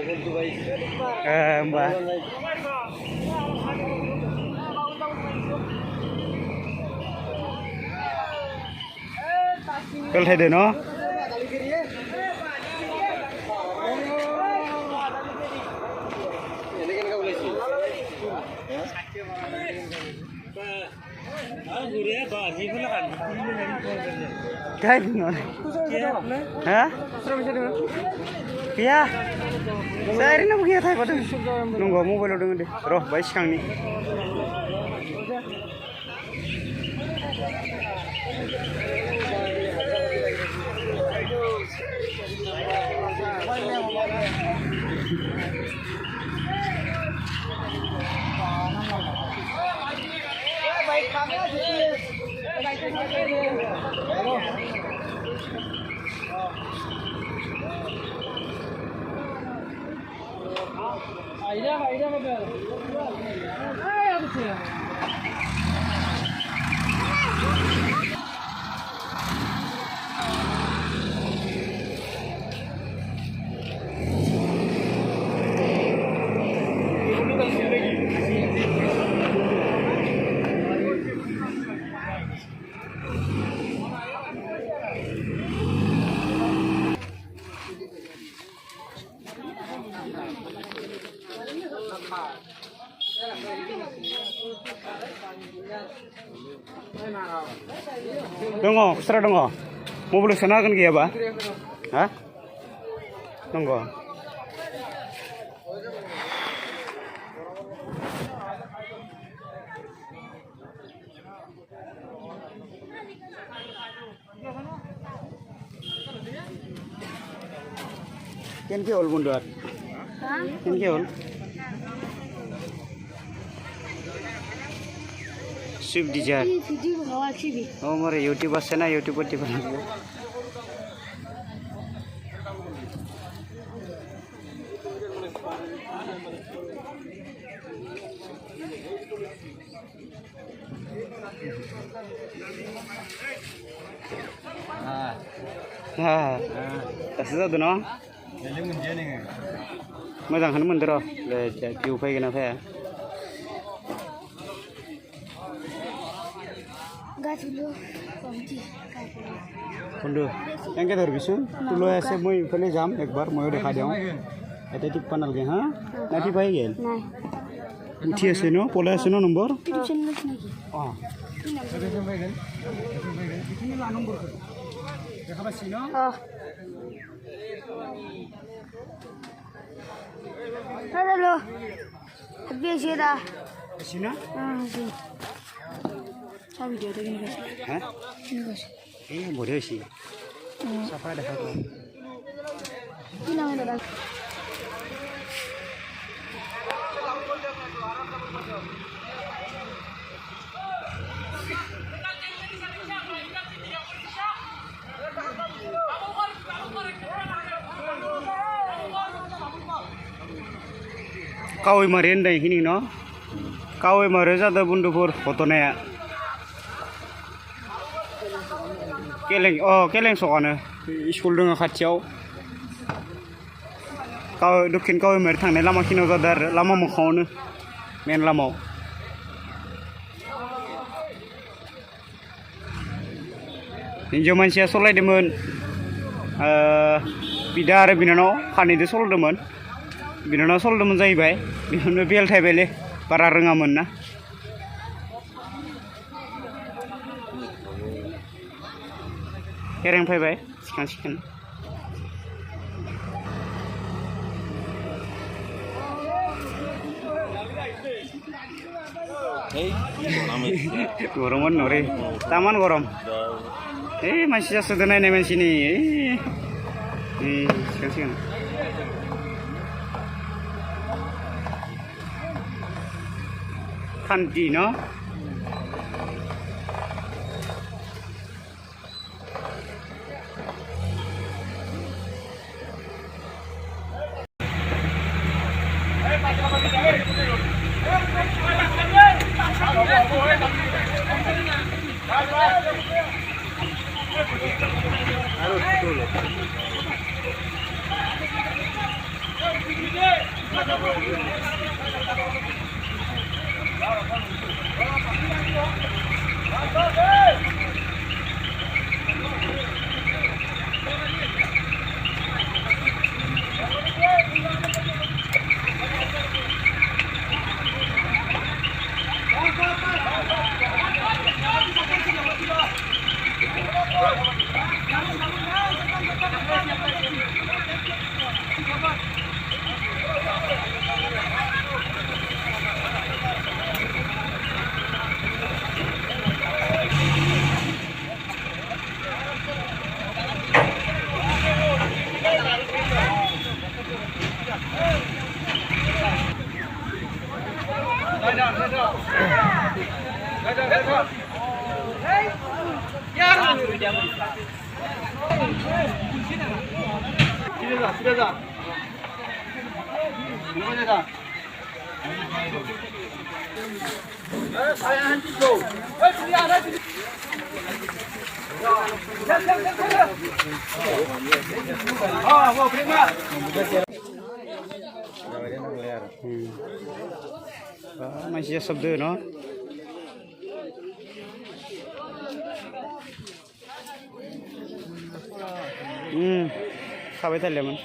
होमबा कल थायदो न गैया ओरैनो गैया थायबादों नंगौ मबाइलाव दङ दे र' बाय सिगांनि दङ खुस्रा दङ मबाइलाव सोनो हागोन गैयाबा हा नंगौ केनके हल बंधु आर केनके हल स्विफ्ट डिजायर ओ मोरे यूट्यूब আছে না यूट्यूबर টিপা লাগবে हां दासो जादों न लेले मोनजिया नोङो मोजांखौनो मोनदो र' ले भिउ फैगोन ना फैया बंधु एंगे धरबिसुन तुलो ऐसे मैं पहले जाम एक बार मैं दिखा दूं ऐसे टिप पनल के हाँ ना टिप आई गेल उठी ऐसे नो पोला ऐसे नो नंबर हाँ इतनी ला नंबर देखा बस नो हेलो अभी ऐसे दा ऐसे ना हाँ जी वीडियो तो नहीं कर हैं नहीं कर ये बढ़िया सी सफा देखा तो ये ना मेरा कावै मारे होनदों हिनि न कावै मारे जादों बन्धुफोर घटनाया केलें सकानो स्कुल दङ खाथियाव दक्षिण कावै मारे थांनाय लामाखिनियाव जादों आरो लामा मोखाङावनो मेन लामायाव हिन्जाव मानसिया सलायदोंमोन बिदा आरो बिनानाव खानैदो सलदोंमोन बिनानाव सलदोंमोन जाहैबाय बेयावनो बेल थायबायलै बारा रोङामोन ना केरें फैबाय सिखां सिखां गरमन नरे तामान गरम मानसि जासोदो नायनाय मानसिनि सिखां सिखां खान्थि न मानसिया शब्द न खाबाय थालियामोन